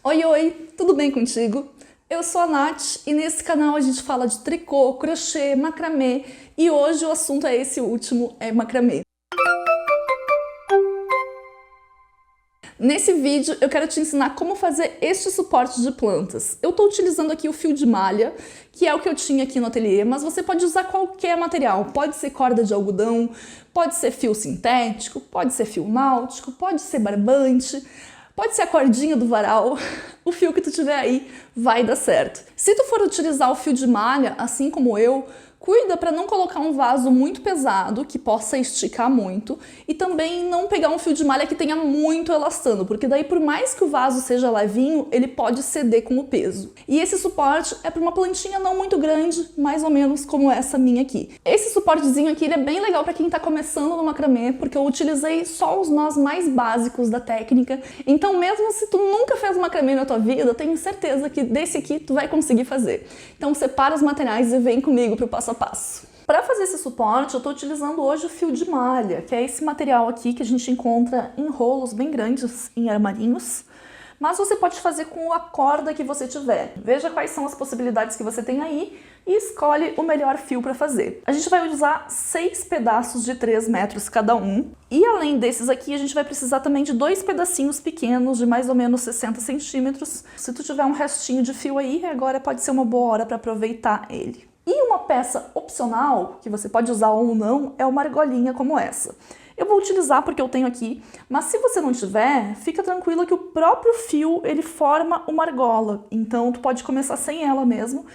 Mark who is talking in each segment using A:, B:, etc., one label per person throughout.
A: Oi, oi, tudo bem contigo? Eu sou a Nath e nesse canal a gente fala de tricô, crochê, macramê e hoje o assunto é esse último, é macramê. Nesse vídeo eu quero te ensinar como fazer este suporte de plantas. Eu estou utilizando aqui o fio de malha, que é o que eu tinha aqui no ateliê, mas você pode usar qualquer material. Pode ser corda de algodão, pode ser fio sintético, pode ser fio náutico, pode ser barbante, pode ser a cordinha do varal. O fio que tu tiver aí vai dar certo. Se tu for utilizar o fio de malha, assim como eu, cuida para não colocar um vaso muito pesado, que possa esticar muito, e também não pegar um fio de malha que tenha muito elastano, porque daí por mais que o vaso seja levinho, ele pode ceder com o peso. E esse suporte é para uma plantinha não muito grande, mais ou menos como essa minha aqui. Esse suportezinho aqui ele é bem legal para quem está começando no macramê, porque eu utilizei só os nós mais básicos da técnica, então mesmo se tu nunca fez macramê na tua vida, eu tenho certeza que desse aqui tu vai conseguir fazer. Então separa os materiais e vem comigo para o passo a passo. Para fazer esse suporte, eu estou utilizando hoje o fio de malha, que é esse material aqui que a gente encontra em rolos bem grandes, em armarinhos. Mas você pode fazer com a corda que você tiver. Veja quais são as possibilidades que você tem aí e escolhe o melhor fio para fazer. A gente vai usar 6 pedaços de 3 metros cada um. E além desses aqui, a gente vai precisar também de 2 pedacinhos pequenos de mais ou menos 60 centímetros. Se tu tiver um restinho de fio aí, agora pode ser uma boa hora para aproveitar ele. E uma peça opcional, que você pode usar ou não, é uma argolinha como essa. Eu vou utilizar porque eu tenho aqui, mas se você não tiver, fica tranquila que o próprio fio ele forma uma argola. Então tu pode começar sem ela mesmo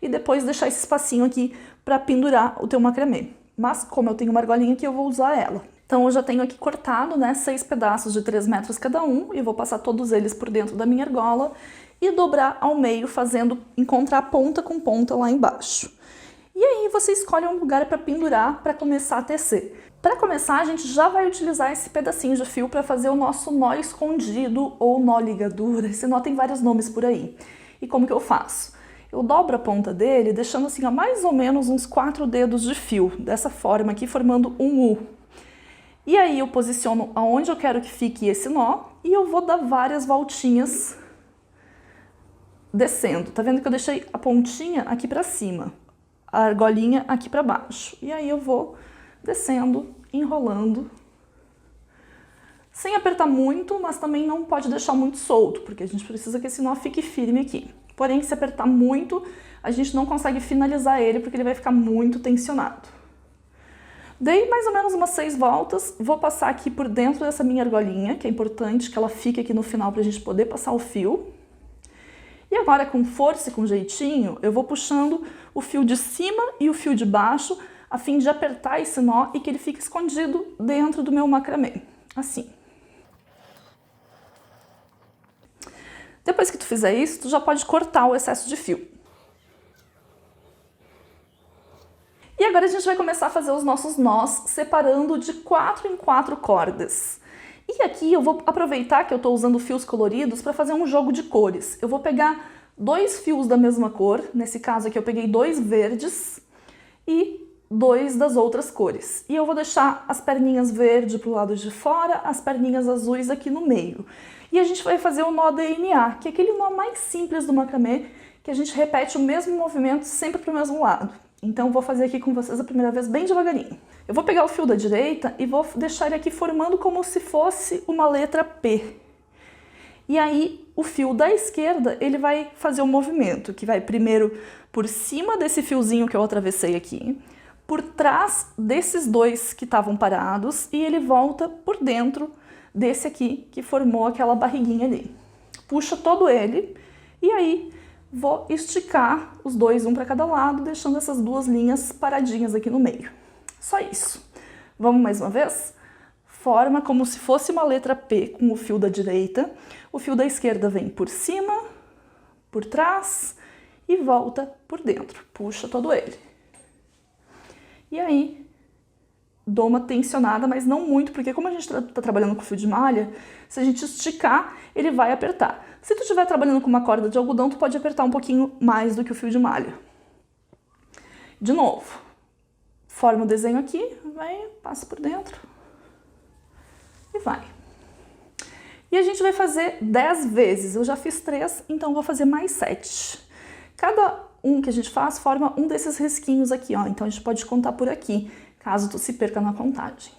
A: e depois deixar esse espacinho aqui para pendurar o teu macramê. Mas como eu tenho uma argolinha aqui, eu vou usar ela. Então eu já tenho aqui cortado, né, 6 pedaços de 3 metros cada um e vou passar todos eles por dentro da minha argola e dobrar ao meio, fazendo encontrar ponta com ponta lá embaixo. E aí você escolhe um lugar para pendurar para começar a tecer. Para começar, a gente já vai utilizar esse pedacinho de fio para fazer o nosso nó escondido ou nó ligadura. Esse nó tem vários nomes por aí. E como que eu faço? Eu dobro a ponta dele, deixando assim a mais ou menos uns 4 dedos de fio, dessa forma aqui, formando um U. E aí eu posiciono aonde eu quero que fique esse nó e eu vou dar várias voltinhas descendo. Tá vendo que eu deixei a pontinha aqui para cima, a argolinha aqui para baixo. E aí eu vou descendo, enrolando, sem apertar muito, mas também não pode deixar muito solto, porque a gente precisa que esse nó fique firme aqui. Porém, se apertar muito, a gente não consegue finalizar ele, porque ele vai ficar muito tensionado. Dei mais ou menos umas 6 voltas, vou passar aqui por dentro dessa minha argolinha, que é importante que ela fique aqui no final para a gente poder passar o fio. E agora, com força e com jeitinho, eu vou puxando o fio de cima e o fio de baixo, a fim de apertar esse nó e que ele fique escondido dentro do meu macramê, assim. Depois que tu fizer isso, tu já pode cortar o excesso de fio. E agora a gente vai começar a fazer os nossos nós separando de 4 em 4 cordas. E aqui eu vou aproveitar que eu estou usando fios coloridos para fazer um jogo de cores. Eu vou pegar 2 fios da mesma cor, nesse caso aqui eu peguei 2 verdes e 2 das outras cores. E eu vou deixar as perninhas verdes pro lado de fora, as perninhas azuis aqui no meio. E a gente vai fazer o nó DNA, que é aquele nó mais simples do macramê, que a gente repete o mesmo movimento sempre pro mesmo lado. Então vou fazer aqui com vocês a primeira vez bem devagarinho. Eu vou pegar o fio da direita e vou deixar ele aqui formando como se fosse uma letra P. E aí o fio da esquerda ele vai fazer o movimento, que vai primeiro por cima desse fiozinho que eu atravessei aqui, por trás desses 2 que estavam parados e ele volta por dentro desse aqui que formou aquela barriguinha ali. Puxa todo ele e aí vou esticar os 2, um para cada lado, deixando essas 2 linhas paradinhas aqui no meio. Só isso. Vamos mais uma vez? Forma como se fosse uma letra P com o fio da direita. O fio da esquerda vem por cima, por trás e volta por dentro. Puxa todo ele. E aí, dou uma tensionada, mas não muito, porque como a gente tá trabalhando com fio de malha, se a gente esticar, ele vai apertar. Se tu estiver trabalhando com uma corda de algodão, tu pode apertar um pouquinho mais do que o fio de malha. De novo, forma o desenho aqui, vai, passa por dentro e vai. E a gente vai fazer 10 vezes. Eu já fiz 3, então vou fazer mais 7. Cada um que a gente faz forma um desses risquinhos aqui, ó. Então a gente pode contar por aqui, caso tu se perca na contagem.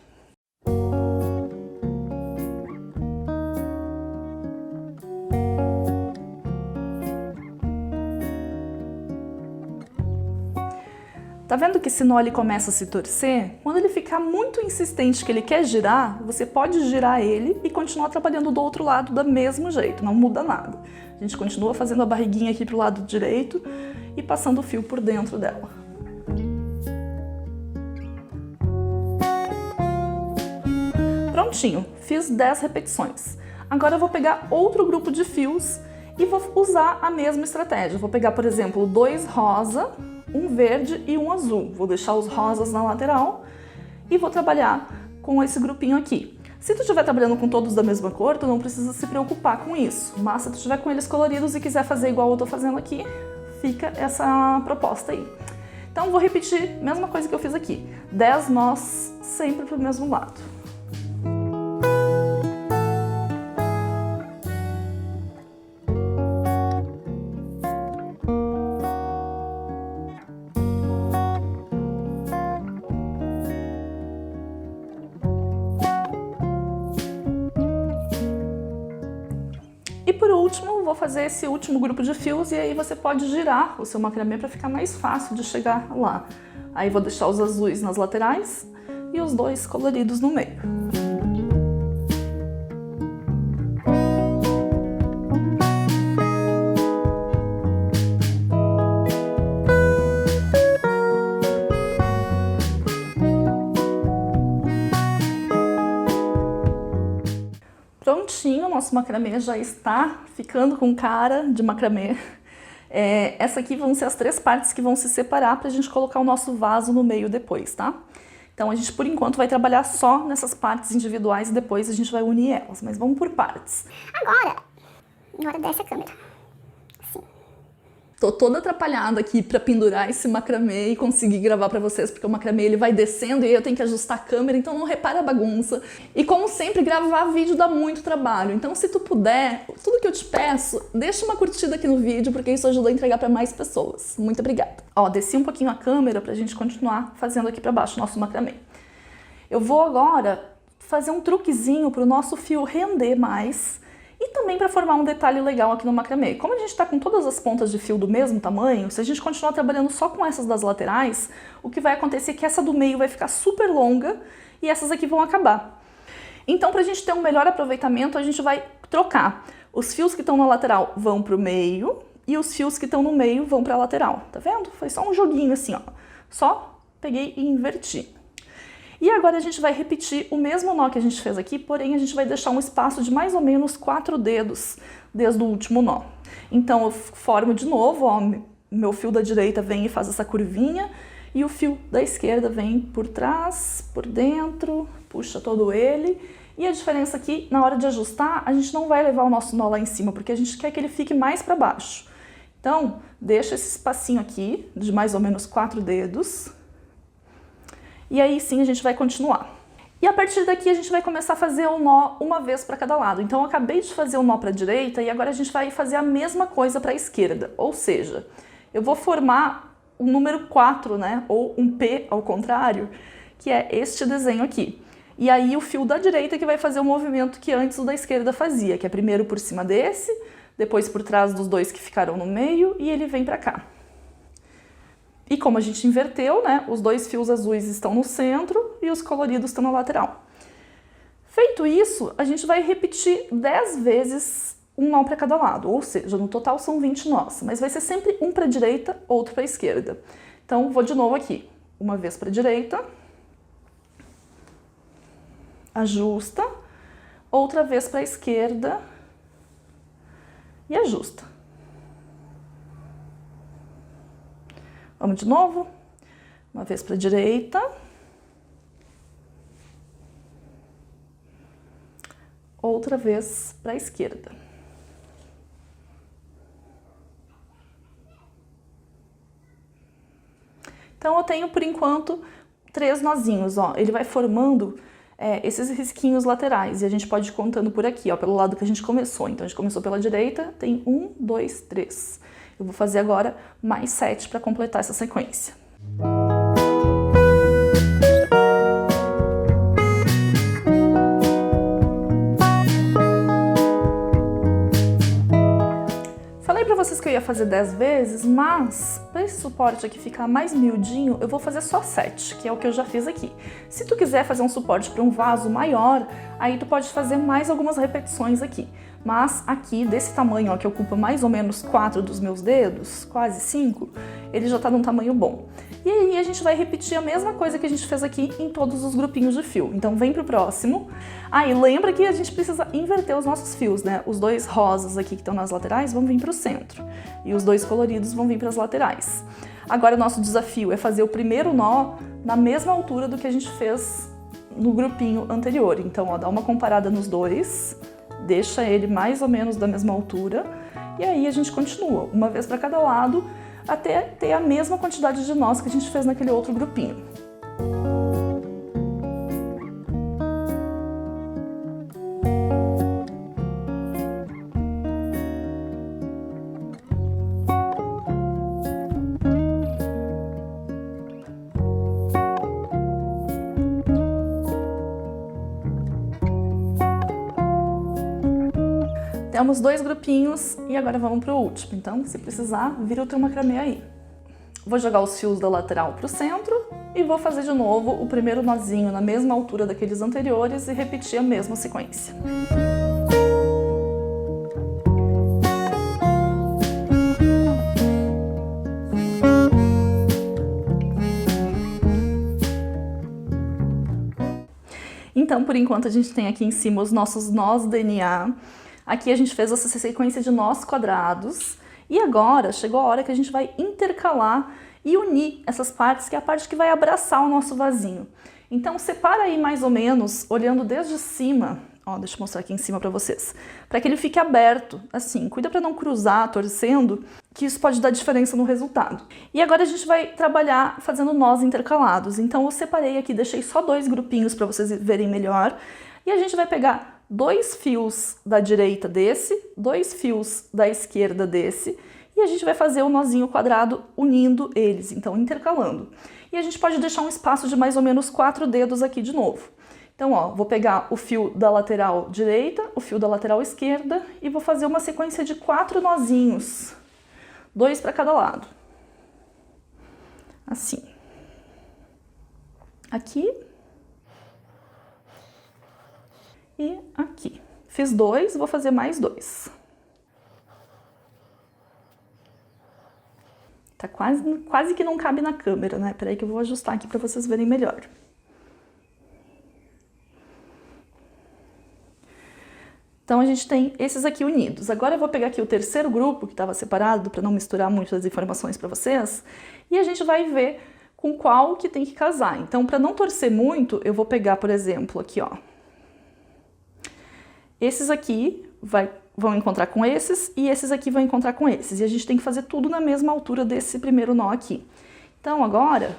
A: Tá vendo que esse nó ele começa a se torcer? Quando ele ficar muito insistente que ele quer girar, você pode girar ele e continuar trabalhando do outro lado do mesmo jeito, não muda nada. A gente continua fazendo a barriguinha aqui pro lado direito e passando o fio por dentro dela. Prontinho, fiz 10 repetições. Agora eu vou pegar outro grupo de fios e vou usar a mesma estratégia. Vou pegar, por exemplo, 2 rosa, um verde e um azul. Vou deixar os rosas na lateral e vou trabalhar com esse grupinho aqui. Se tu estiver trabalhando com todos da mesma cor, tu não precisa se preocupar com isso. Mas se tu estiver com eles coloridos e quiser fazer igual eu tô fazendo aqui, fica essa proposta aí. Então vou repetir a mesma coisa que eu fiz aqui. 10 nós sempre pro mesmo lado. E por último, vou fazer esse último grupo de fios e aí você pode girar o seu macramê para ficar mais fácil de chegar lá. Aí vou deixar os azuis nas laterais e os 2 coloridos no meio. Prontinho, nosso macramê já está ficando com cara de macramê. Essa aqui vão ser as 3 partes que vão se separar para a gente colocar o nosso vaso no meio depois, tá? Então a gente, por enquanto, vai trabalhar só nessas partes individuais e depois a gente vai unir elas, mas vamos por partes.
B: Agora desce a câmera. Assim.
A: Tô toda atrapalhada aqui para pendurar esse macramê e conseguir gravar para vocês, porque o macramê ele vai descendo e aí eu tenho que ajustar a câmera, então não repara a bagunça. E como sempre, gravar vídeo dá muito trabalho, então se tu puder, tudo que eu te peço, deixa uma curtida aqui no vídeo, porque isso ajuda a entregar para mais pessoas. Muito obrigada. Ó, desci um pouquinho a câmera pra gente continuar fazendo aqui para baixo o nosso macramê. Eu vou agora fazer um truquezinho pro nosso fio render mais, e também para formar um detalhe legal aqui no macramê. Como a gente está com todas as pontas de fio do mesmo tamanho, se a gente continuar trabalhando só com essas das laterais, o que vai acontecer é que essa do meio vai ficar super longa e essas aqui vão acabar. Então, para a gente ter um melhor aproveitamento, a gente vai trocar. Os fios que estão na lateral vão para o meio e os fios que estão no meio vão para a lateral. Tá vendo? Foi só um joguinho assim, ó. Só peguei e inverti. E agora a gente vai repetir o mesmo nó que a gente fez aqui, porém a gente vai deixar um espaço de mais ou menos 4 dedos desde o último nó. Então eu formo de novo, ó, meu fio da direita vem e faz essa curvinha, e o fio da esquerda vem por trás, por dentro, puxa todo ele. E a diferença aqui, na hora de ajustar, a gente não vai levar o nosso nó lá em cima, porque a gente quer que ele fique mais para baixo. Então, deixa esse espacinho aqui, de mais ou menos 4 dedos, e aí sim a gente vai continuar. E a partir daqui a gente vai começar a fazer o nó uma vez para cada lado. Então eu acabei de fazer o nó para a direita e agora a gente vai fazer a mesma coisa para a esquerda. Ou seja, eu vou formar o número 4, né? Ou um P ao contrário, que é este desenho aqui. E aí o fio da direita que vai fazer o movimento que antes o da esquerda fazia, que é primeiro por cima desse, depois por trás dos 2 que ficaram no meio e ele vem para cá. E como a gente inverteu, né, os 2 fios azuis estão no centro e os coloridos estão na lateral. Feito isso, a gente vai repetir 10 vezes um nó para cada lado, ou seja, no total são 20 nós, mas vai ser sempre um para a direita, outro para a esquerda. Então, vou de novo aqui, uma vez para a direita, ajusta, outra vez para a esquerda e ajusta. Vamos de novo, uma vez para a direita, outra vez para a esquerda. Então eu tenho por enquanto 3 nozinhos, ó. Ele vai formando esses risquinhos laterais. E a gente pode ir contando por aqui, ó, pelo lado que a gente começou. Então, a gente começou pela direita, tem 1, 2, 3. Eu vou fazer agora mais 7 para completar essa sequência. Falei para vocês que eu ia fazer 10 vezes, mas para esse suporte aqui ficar mais miudinho, eu vou fazer só 7, que é o que eu já fiz aqui. Se tu quiser fazer um suporte para um vaso maior, aí tu pode fazer mais algumas repetições aqui. Mas aqui, desse tamanho, ó, que ocupa mais ou menos 4 dos meus dedos, quase 5, ele já tá num tamanho bom. E aí a gente vai repetir a mesma coisa que a gente fez aqui em todos os grupinhos de fio. Então vem pro próximo. Aí lembra que a gente precisa inverter os nossos fios, né? Os 2 rosas aqui que estão nas laterais vão vir pro centro. E os 2 coloridos vão vir para as laterais. Agora o nosso desafio é fazer o primeiro nó na mesma altura do que a gente fez no grupinho anterior. Então, ó, dá uma comparada nos dois. Deixa ele mais ou menos da mesma altura e aí a gente continua, uma vez para cada lado, até ter a mesma quantidade de nós que a gente fez naquele outro grupinho. Temos 2 grupinhos e agora vamos para o último. Então, se precisar, vira o teu macramê aí. Vou jogar os fios da lateral para o centro e vou fazer de novo o primeiro nozinho na mesma altura daqueles anteriores e repetir a mesma sequência. Então, por enquanto, a gente tem aqui em cima os nossos nós DNA. Aqui a gente fez essa sequência de nós quadrados e agora chegou a hora que a gente vai intercalar e unir essas partes, que é a parte que vai abraçar o nosso vasinho. Então separa aí mais ou menos, olhando desde cima, ó, deixa eu mostrar aqui em cima para vocês, para que ele fique aberto, assim, cuida para não cruzar, torcendo, que isso pode dar diferença no resultado. E agora a gente vai trabalhar fazendo nós intercalados. Então eu separei aqui, deixei só 2 grupinhos para vocês verem melhor, e a gente vai pegar 2 fios da direita desse, 2 fios da esquerda desse, e a gente vai fazer o nozinho quadrado unindo eles, então intercalando. E a gente pode deixar um espaço de mais ou menos 4 dedos aqui de novo. Então, ó, vou pegar o fio da lateral direita, o fio da lateral esquerda e vou fazer uma sequência de 4 nozinhos, 2 para cada lado. Assim. Aqui. E aqui. Fiz 2, vou fazer mais 2. Tá quase que não cabe na câmera, né? Peraí que eu vou ajustar aqui para vocês verem melhor. Então a gente tem esses aqui unidos. Agora eu vou pegar aqui o terceiro grupo, que estava separado, para não misturar muitas informações para vocês, e a gente vai ver com qual que tem que casar. Então, para não torcer muito, eu vou pegar, por exemplo, aqui, ó. Esses aqui vão encontrar com esses e esses aqui vão encontrar com esses. E a gente tem que fazer tudo na mesma altura desse primeiro nó aqui. Então agora,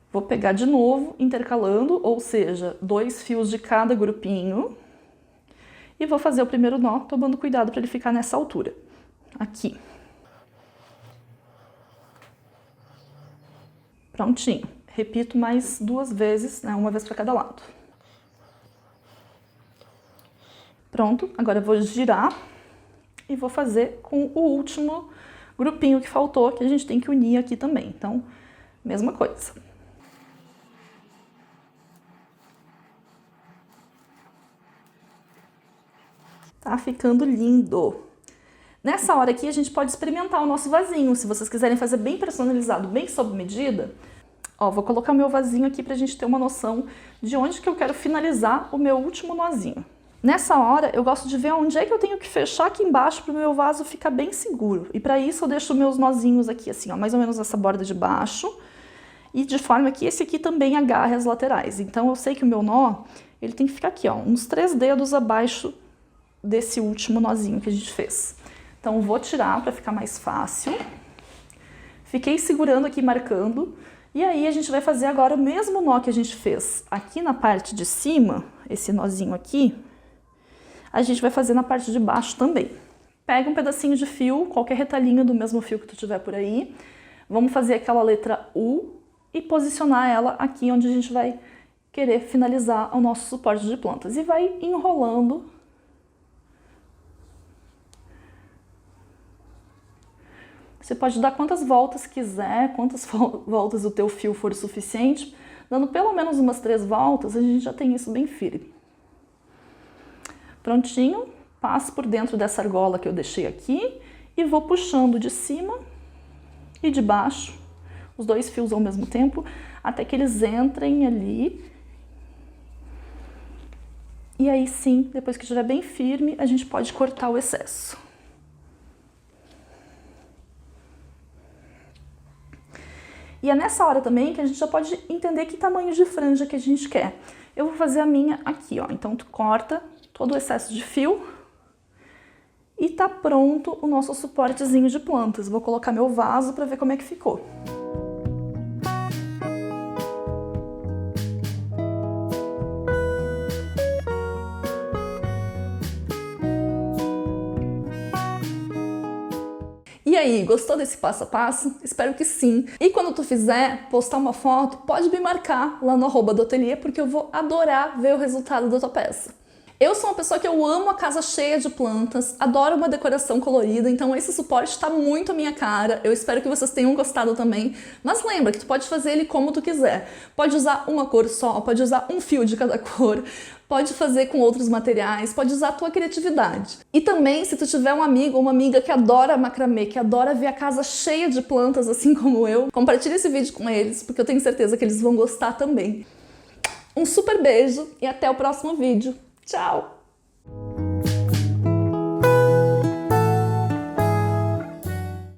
A: vou pegar de novo, intercalando, ou seja, 2 fios de cada grupinho. E vou fazer o primeiro nó, tomando cuidado para ele ficar nessa altura. Aqui. Prontinho. Repito mais 2 vezes, né, uma vez para cada lado. Pronto, agora eu vou girar e vou fazer com o último grupinho que faltou, que a gente tem que unir aqui também. Então, mesma coisa. Tá ficando lindo! Nessa hora aqui a gente pode experimentar o nosso vasinho. Se vocês quiserem fazer bem personalizado, bem sob medida, ó, vou colocar o meu vasinho aqui pra gente ter uma noção de onde que eu quero finalizar o meu último nozinho. Nessa hora, eu gosto de ver onde é que eu tenho que fechar aqui embaixo para o meu vaso ficar bem seguro. E para isso eu deixo meus nozinhos aqui, assim, ó, mais ou menos essa borda de baixo. E de forma que esse aqui também agarre as laterais. Então eu sei que o meu nó, ele tem que ficar aqui, ó, uns 3 dedos abaixo desse último nozinho que a gente fez. Então vou tirar para ficar mais fácil. Fiquei segurando aqui, marcando. E aí a gente vai fazer agora o mesmo nó que a gente fez aqui na parte de cima, esse nozinho aqui, a gente vai fazer na parte de baixo também. Pega um pedacinho de fio, qualquer retalhinho do mesmo fio que tu tiver por aí, vamos fazer aquela letra U e posicionar ela aqui onde a gente vai querer finalizar o nosso suporte de plantas. E vai enrolando. Você pode dar quantas voltas quiser, quantas voltas o teu fio for suficiente. Dando pelo menos umas 3 voltas, a gente já tem isso bem firme. Prontinho, passo por dentro dessa argola que eu deixei aqui e vou puxando de cima e de baixo, os 2 fios ao mesmo tempo, até que eles entrem ali. E aí sim, depois que estiver bem firme, a gente pode cortar o excesso. E é nessa hora também que a gente já pode entender que tamanho de franja que a gente quer. Eu vou fazer a minha aqui, ó. Então tu corta todo o excesso de fio e tá pronto o nosso suportezinho de plantas. Vou colocar meu vaso para ver como é que ficou. E aí, gostou desse passo a passo? Espero que sim. E quando tu fizer, postar uma foto, pode me marcar lá no @doatelier, porque eu vou adorar ver o resultado da tua peça. Eu sou uma pessoa que eu amo a casa cheia de plantas, adoro uma decoração colorida, então esse suporte está muito à minha cara. Eu espero que vocês tenham gostado também. Mas lembra que tu pode fazer ele como tu quiser. Pode usar uma cor só, pode usar um fio de cada cor, pode fazer com outros materiais, pode usar a tua criatividade. E também, se tu tiver um amigo ou uma amiga que adora macramê, que adora ver a casa cheia de plantas, assim como eu, compartilhe esse vídeo com eles, porque eu tenho certeza que eles vão gostar também. Um super beijo e até o próximo vídeo. Tchau!